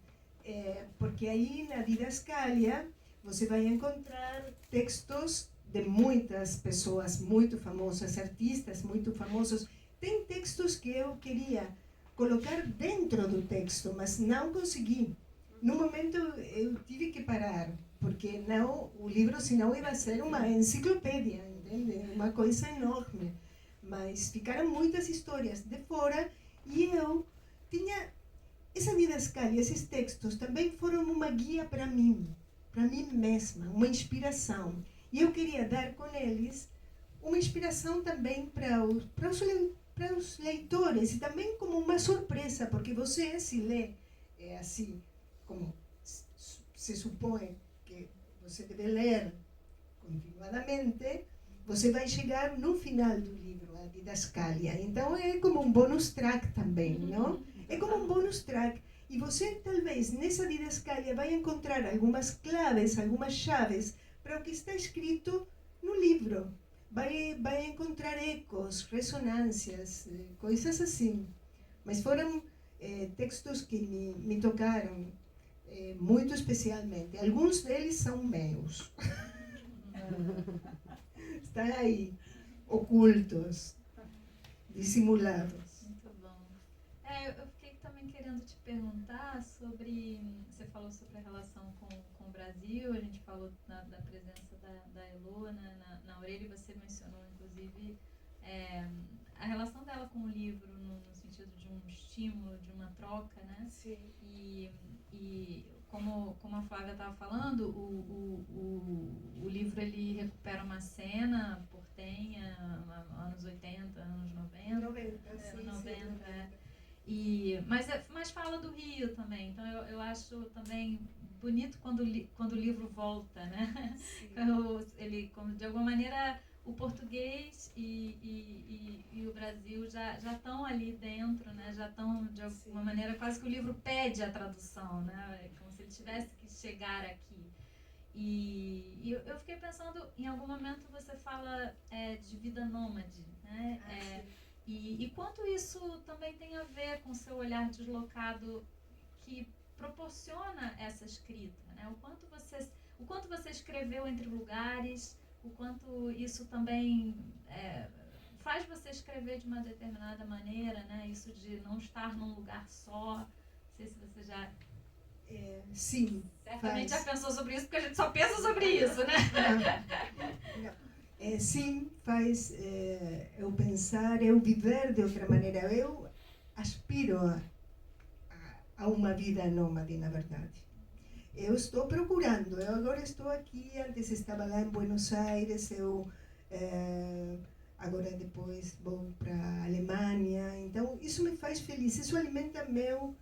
porque aí na didascália você vai encontrar textos de muitas pessoas muito famosas, artistas muito famosos. Tem textos que eu queria colocar dentro do texto, mas não consegui. No momento eu tive que parar, porque não, o livro senão ia ser uma enciclopédia, entende? Uma coisa enorme. Mas ficaram muitas histórias de fora e eu tinha essa didascalia, esses textos também foram uma guia para mim mesma, uma inspiração. E eu queria dar com eles uma inspiração também para os leitores, e também como uma surpresa, porque você, se lê assim, como se supõe que você deve ler continuadamente, você vai chegar no final do livro, a didascalia. Então é como um bonus track também, não? É como um bonus track. E você, talvez, nessa didascalia vai encontrar algumas claves, algumas chaves para o que está escrito no livro. Vai encontrar ecos, ressonâncias, coisas assim. Mas foram textos que me tocaram muito especialmente. Alguns deles são meus. Estão aí, ocultos, dissimulados. Muito bom. Eu fiquei também querendo te perguntar sobre... Você falou sobre a relação com o Brasil, a gente falou da presença da Elô na orelha, e você mencionou, inclusive, a relação dela com o livro no sentido de um estímulo, de uma troca, né? Sim. E como a Flávia estava falando, o livro ele recupera uma cena portenha, anos 80, anos 90. 90. Mas fala do Rio também, então eu acho também bonito quando o livro volta, né? Ele, como, de alguma maneira, o português e o Brasil já estão ali dentro, né? Já estão, de alguma maneira, quase que o livro pede a tradução, né? Como se ele tivesse que chegar aqui. E eu fiquei pensando, em algum momento você fala de vida nômade, né? E E quanto isso também tem a ver com o seu olhar deslocado que proporciona essa escrita, né? O quanto você escreveu entre lugares, o quanto isso também faz você escrever de uma determinada maneira, né? Isso de não estar num lugar só. Não sei se você já... Sim, certamente faz. já pensou sobre isso, porque a gente só pensa sobre isso, né? Não. Sim, faz eu pensar, eu viver de outra maneira. Eu aspiro a uma vida nômade, na verdade. Eu estou procurando, eu agora estou aqui, antes estava lá em Buenos Aires, agora depois vou para a Alemanha, então isso me faz feliz, isso alimenta meu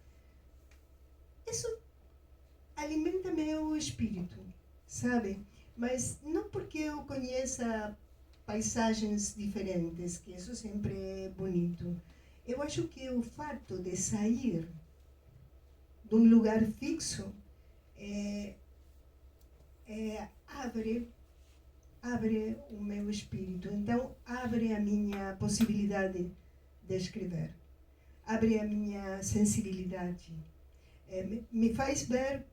espírito, sabe? Mas não porque eu conheça paisagens diferentes, que isso sempre é bonito. Eu acho que o fato de sair de um lugar fixo abre o meu espírito, então abre a minha possibilidade de escrever, abre a minha sensibilidade, me faz ver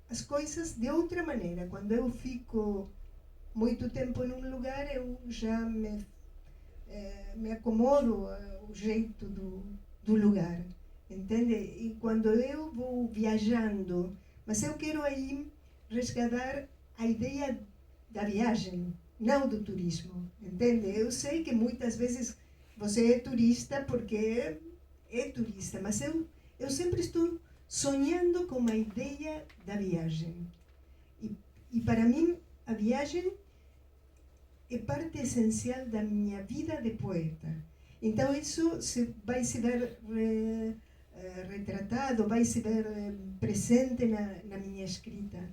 as coisas de outra maneira. Quando eu fico muito tempo num lugar, eu já me acomodo ao jeito do lugar, entende? E quando eu vou viajando, mas eu quero aí resgatar a ideia da viagem, não do turismo, entende? Eu sei que muitas vezes você é turista porque é turista, mas eu sempre estou sonhando com a ideia da viagem. E para mim, a viagem é parte essencial da minha vida de poeta. Então isso vai se ver retratado, vai se ver presente na minha escrita,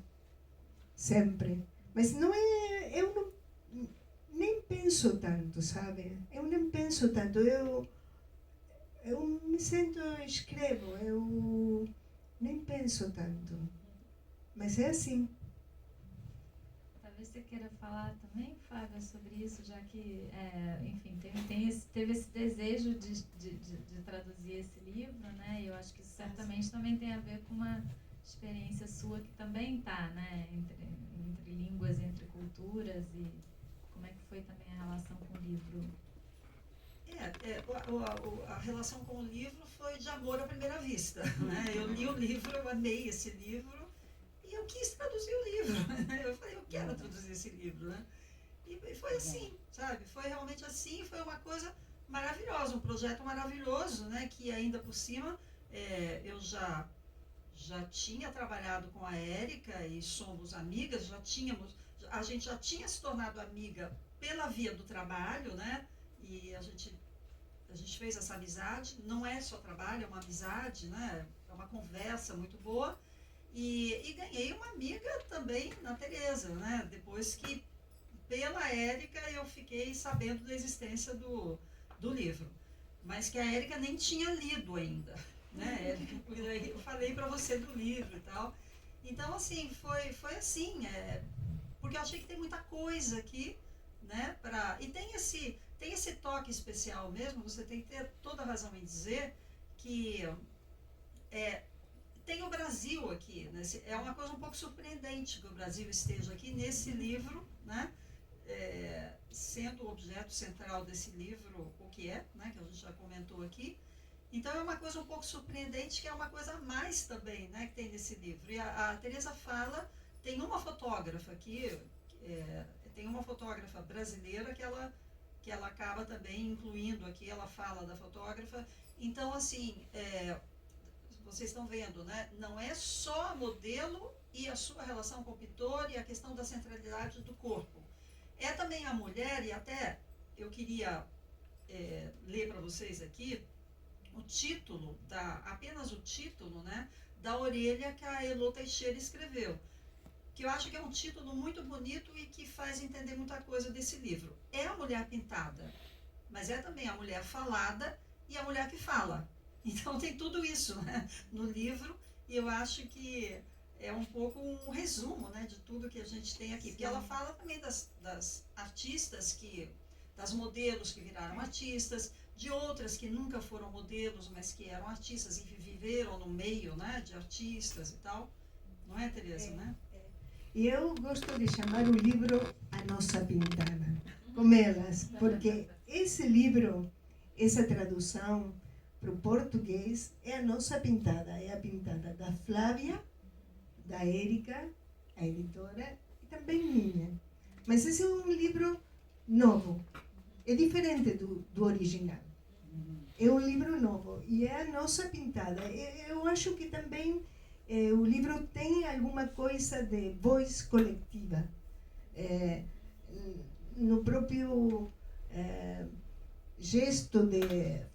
sempre. Mas não é, eu nem penso tanto, sabe? Eu nem penso tanto, eu me sento, escrevo, eu nem penso tanto. Mas é assim. Talvez você queira falar também, Flávia, sobre isso, já que, enfim, teve esse desejo de traduzir esse livro, né? E eu acho que isso certamente também tem a ver com uma experiência sua que também está, né? Entre línguas, entre culturas, e como é que foi também a relação com o livro? A relação com o livro foi de amor à primeira vista, né? Eu li o livro, eu amei esse livro, e eu quis traduzir o livro. Eu falei, eu quero traduzir esse livro, né? E foi assim, sabe? Foi realmente assim, foi uma coisa maravilhosa, um projeto maravilhoso, né? Que ainda por cima, eu já tinha trabalhado com a Érica e somos amigas, a gente já tinha se tornado amiga pela via do trabalho, né? E a gente fez essa amizade, não é só trabalho, é uma amizade, né? É uma conversa muito boa. E ganhei uma amiga também na Tereza, né? Depois que, pela Érica, eu fiquei sabendo da existência do livro. Mas que a Érica nem tinha lido ainda, né? Eu falei para você do livro e tal. Então, assim, foi assim, porque eu achei que tem muita coisa aqui, né? E tem esse toque especial mesmo, você tem que ter toda a razão em dizer que tem o Brasil aqui, né? É uma coisa um pouco surpreendente que o Brasil esteja aqui nesse livro, né? Sendo o objeto central desse livro o que é, né? Que a gente já comentou aqui. Então é uma coisa um pouco surpreendente, que é uma coisa a mais também, né? Que tem nesse livro. E a Tereza fala, tem uma fotógrafa aqui, tem uma fotógrafa brasileira que ela acaba também incluindo aqui, ela fala da fotógrafa. Então, assim, vocês estão vendo, né? Não é só modelo e a sua relação com o pintor e a questão da centralidade do corpo. É também a mulher, e até eu queria ler para vocês aqui o título, apenas o título, né? Da orelha que a Elô Teixeira escreveu. Que eu acho que é um título muito bonito e que faz entender muita coisa desse livro. É a mulher pintada, mas é também a mulher falada e a mulher que fala. Então tem tudo isso, né, no livro, e eu acho que é um pouco um resumo, né, de tudo que a gente tem aqui. Sim. Porque ela fala também das artistas das modelos que viraram artistas, de outras que nunca foram modelos, mas que eram artistas e que viveram no meio, né, de artistas e tal. Não é, Tereza, né? E eu gosto de chamar o livro A Nossa Pintada, com elas, porque esse livro, essa tradução para o português, é a nossa pintada, é a pintada da Flávia, da Érica, a editora, e também minha. Mas esse é um livro novo, é diferente do original. É um livro novo e é a nossa pintada. Eu acho que também o livro tem alguma coisa de voz coletiva. No próprio gesto de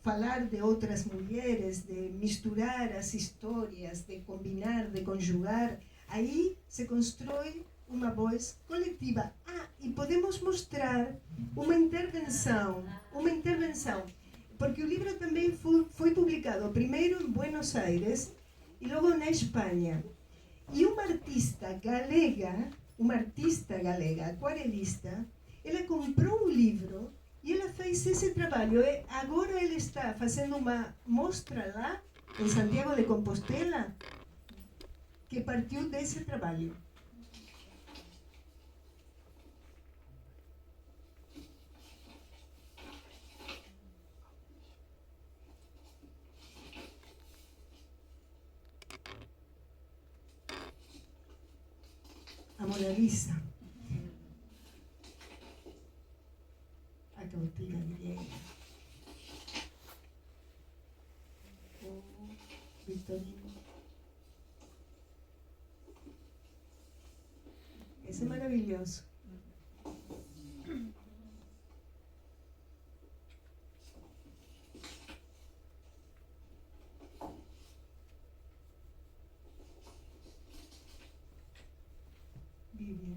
falar de outras mulheres, de misturar as histórias, de combinar, de conjugar, aí se constrói uma voz coletiva. E podemos mostrar uma intervenção, porque o livro também foi publicado primeiro em Buenos Aires e logo na Espanha. E uma artista galega, aquarelista, ela comprou o livro e ela fez esse trabalho. Agora ela está fazendo uma mostra lá, em Santiago de Compostela, que partiu desse trabalho. A Mona Lisa, a cautiva griega, o Victorino. Esse é maravilhoso. Vivian.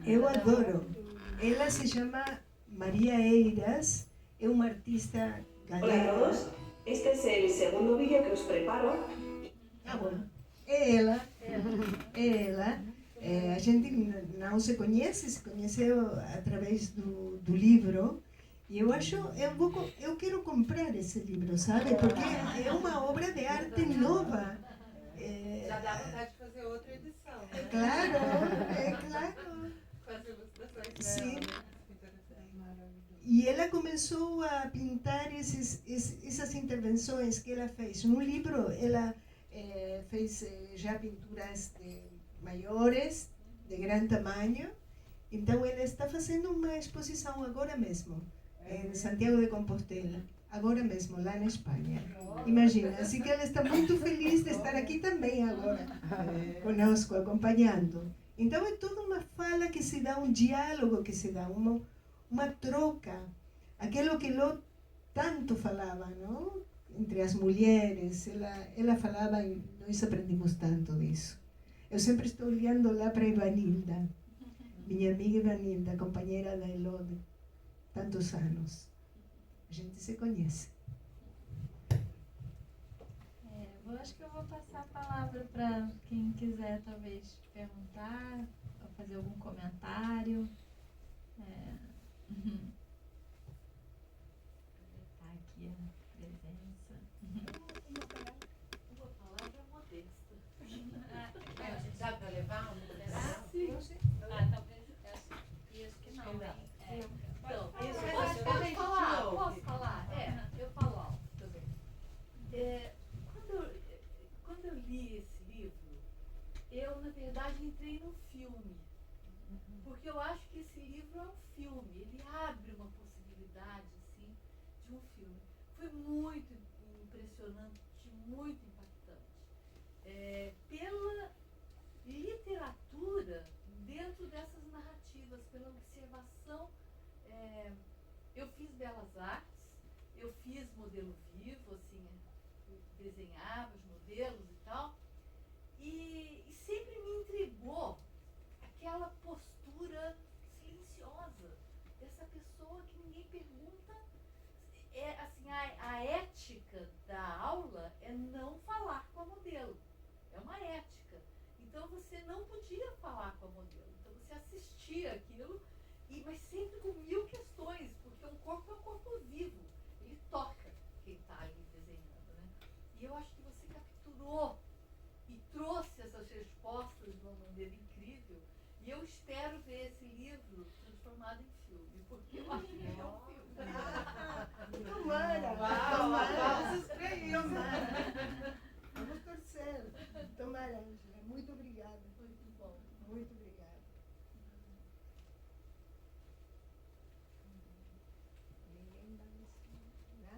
Eu adoro. Ela se chama María Eiras, é uma artista galega. Hola a todos, este es el segundo vídeo que os preparo. Bueno, é ela. A gente não se conheceu através do livro. E eu acho, eu quero comprar esse livro, sabe? Porque é uma obra de arte nova. Já dá vontade de fazer outra edição, né? Claro. Com as ilustrações dela. Sim. Maravilhoso. E ela começou a pintar essas intervenções que ela fez. No livro, ela fez já pinturas maiores, de grande tamanho. Então, ela está fazendo uma exposição agora mesmo, em Santiago de Compostela. Agora mesmo, lá na Espanha. Imagina, assim que ela está muito feliz de estar aqui também agora, conosco, acompanhando. Então é toda uma fala que se dá, um diálogo que se dá, uma troca. Aquilo que Ló tanto falava, não? Entre as mulheres, ela falava e nós aprendemos tanto disso. Eu sempre estou olhando lá para a Ivanilda, minha amiga Ivanilda, companheira da Elode. tantos anos. A gente se conhece. Eu acho que eu vou passar a palavra para quem quiser talvez perguntar ou fazer algum comentário. Aproveitar aqui a presença. Uma palavra modesta. Dá para levar uma moderada? Sim. Talvez. Acho que não. Então, posso falar? Eu falo alto também. Quando eu li esse livro, eu, na verdade, entrei no filme. Porque eu acho que esse livro é um filme. Ele abre uma possibilidade, assim, de um filme. Foi muito impressionante, muito impactante. Pela literatura dentro dessas narrativas, pela observação. Eu fiz belas artes, eu fiz modelo vivo, assim, eu desenhava os modelos e tal, e sempre me intrigou aquela postura silenciosa dessa pessoa que ninguém pergunta. Assim, a ética da aula é não falar com a modelo, é uma ética. Então você não podia falar com a modelo, então você assistia aquilo, mas sempre com mil questões, porque um corpo é um corpo vivo, ele toca quem está ali desenhando, né? E eu acho que você capturou e trouxe essas respostas de uma maneira incrível, e eu espero ver esse livro transformado em filme, porque eu acho que ele é um filme. Tomara! Aplausos para isso. Tomara! Vamos torcer. Tomara, Ângela. Muito obrigada. Muito bom. Muito obrigada. Ninguém dá isso, né?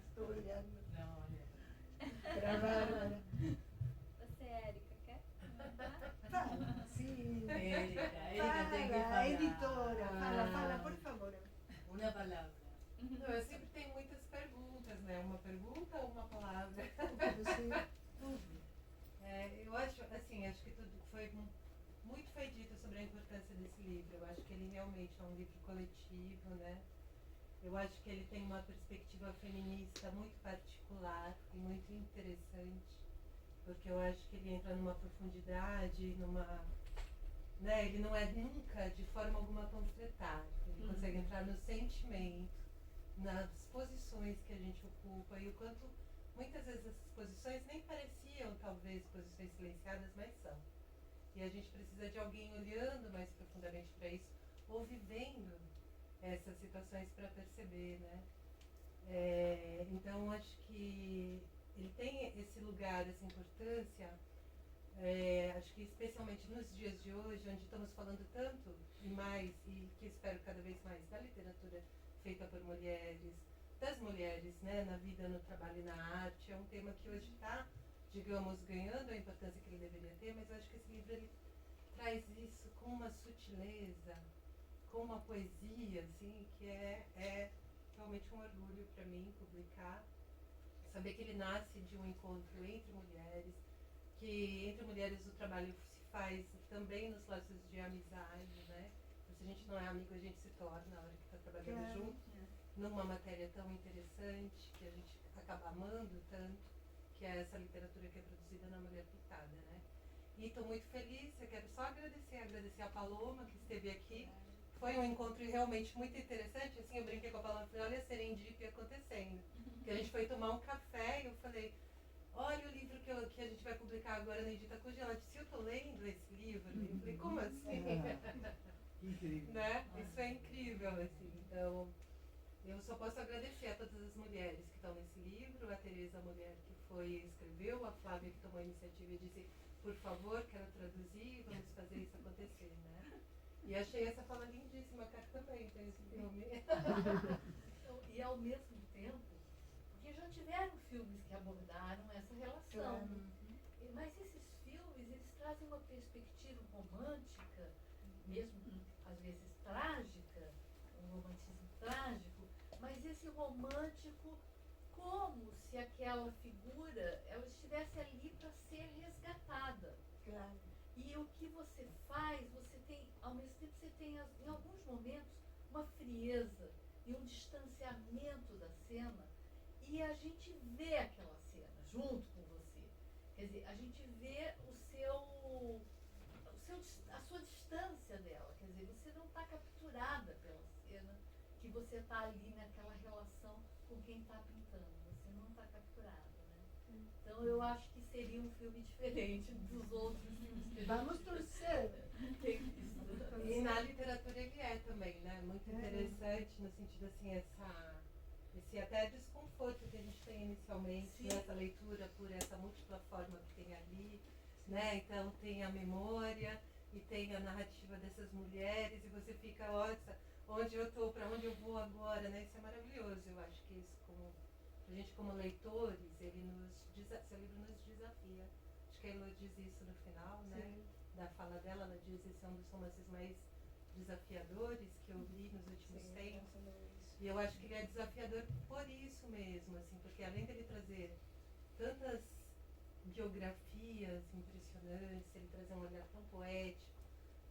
Estou olhando para a Bárbara. Você, Érica, quer comentar? Fala, sim. Erika tem que Fala, falar. editora. Fala, por favor. Uma palavra. Não, eu sempre tenho muitas perguntas, né? Uma pergunta ou uma palavra? Você, Eu acho, assim, acho que muito foi dito sobre a importância desse livro. Eu acho que ele realmente é um livro coletivo, né? Eu acho que ele tem uma perspectiva feminista muito particular e muito interessante, porque eu acho que ele entra numa profundidade, né? Ele não é nunca, de forma alguma, panfletário. Ele consegue entrar no sentimento, nas posições que a gente ocupa e o quanto muitas vezes essas posições nem pareciam, talvez, posições silenciadas, mas são. E a gente precisa de alguém olhando mais profundamente para isso, ou vivendo essas situações para perceber, né? Então, acho que ele tem esse lugar, essa importância, acho que especialmente nos dias de hoje, onde estamos falando tanto e mais, e que espero cada vez mais, da literatura feita por mulheres, das mulheres, né, na vida, no trabalho e na arte. É um tema que hoje está, digamos, ganhando a importância que ele deveria ter, mas eu acho que esse livro ele traz isso com uma sutileza, com uma poesia, assim, que é realmente um orgulho para mim publicar. Saber que ele nasce de um encontro entre mulheres, que entre mulheres o trabalho se faz também nos laços de amizade, né? Se a gente não é amigo, a gente se torna na hora que está trabalhando junto, numa matéria tão interessante, que a gente acaba amando tanto, que é essa literatura que é produzida na Mulher Pintada, né? E estou muito feliz, eu quero só agradecer a Paloma, que esteve aqui. Foi um encontro realmente muito interessante, assim, eu brinquei com a Paloma, falei, olha a serendipia acontecendo. Que a gente foi tomar um café e eu falei, olha o livro que a gente vai publicar agora na Edita Cuja. Ela disse, eu tô lendo esse livro. Eu falei, como assim? Incrível. Né? Isso é incrível, assim. Então, eu só posso agradecer a todas as mulheres que estão nesse livro, a Tereza, a mulher que escreveu, a Flávia que tomou a iniciativa e disse, por favor, quero traduzir, vamos fazer isso acontecer, né? E achei essa fala lindíssima, a Car também tem esse filme. E ao mesmo tempo, porque já tiveram filmes que abordaram essa relação. Mas esses filmes, eles trazem uma perspectiva romântica, mesmo às vezes trágica, um romantismo trágico, mas esse romântico como se aquela figura ela estivesse ali para ser resgatada. claro. E o que você faz, você tem, ao mesmo tempo você tem, em alguns momentos, uma frieza e um distanciamento da cena, e a gente vê aquela cena junto com você. Quer dizer, a gente vê a sua distância dela. Quer dizer, você não está capturada pela cena, que você está ali naquela relação com quem está pintando. Você não está capturada, né? Então eu acho que seria um filme diferente dos outros filmes que Vamos torcer. tem visto. E na literatura ele é também, né? Muito interessante no sentido assim, esse até desconforto que a gente tem inicialmente nessa leitura por essa múltipla forma que tem ali, né? Então tem a memória e tem a narrativa dessas mulheres e você fica, nossa, onde eu estou, para onde eu vou agora, né? Isso é maravilhoso. Eu acho que isso, a gente como leitores, seu livro nos desafia. Acho que a Elo diz isso no final, né? Da fala dela, ela diz esse é um dos romances mais desafiadores que eu li nos últimos tempos. E eu acho que ele é desafiador por isso mesmo, assim, porque além dele trazer tantas biografias impressionantes, ele traz um olhar tão poético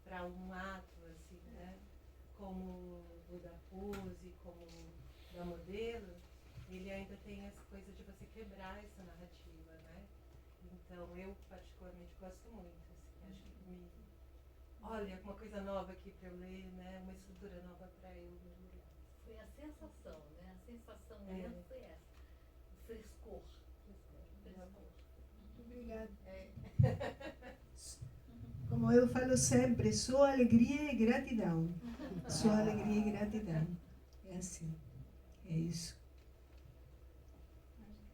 para um ato, assim, né? Como o da pose, como o da modelo, ele ainda tem essa coisa de você quebrar essa narrativa, né? Então eu particularmente gosto muito, assim, acho que olha, uma coisa nova aqui para eu ler, né? Uma estrutura nova para eu mergulhar. Foi a sensação, né? A sensação mesmo foi essa. O frescor. Muito obrigada. Como eu falo sempre, só alegria e gratidão. Só alegria e gratidão. É assim. É isso.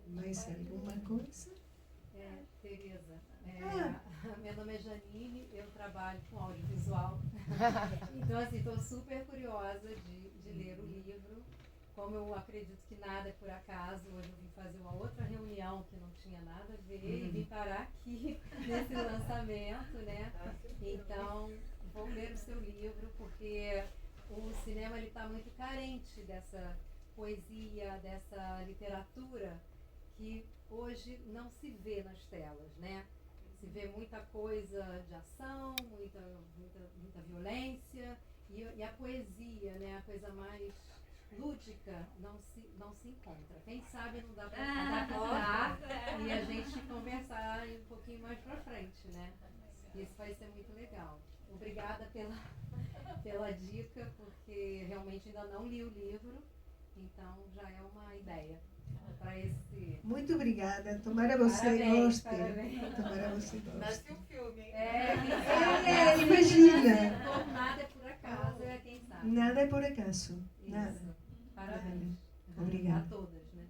Mais alguma coisa? Tereza, meu nome é Janine, eu trabalho com audiovisual. Então, assim, estou super curiosa de ler o livro. Como eu acredito que nada é por acaso, hoje eu vim fazer uma outra reunião que não tinha nada a ver e vim parar aqui nesse lançamento, né? Então, vou ler o seu livro, porque o cinema está muito carente dessa poesia, dessa literatura que hoje não se vê nas telas, né? Se vê muita coisa de ação, muita violência e a poesia, né? A coisa mais lúdica não se encontra. Quem sabe não dá para falar e a gente conversar um pouquinho mais para frente, né? Isso vai ser muito legal. Obrigada pela dica, porque realmente ainda não li o livro, então já é uma ideia para esse. Muito obrigada. Tomara você Parabéns, goste. parabéns. Tomara você goste. Nasce um filme, hein? Imagina. Nada é por acaso, quem sabe. Nada é por acaso. Isso. Nada. Parabéns. Obrigada. A todas, né?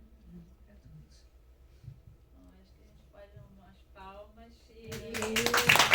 Bom, acho que a gente pode dar umas palmas. E...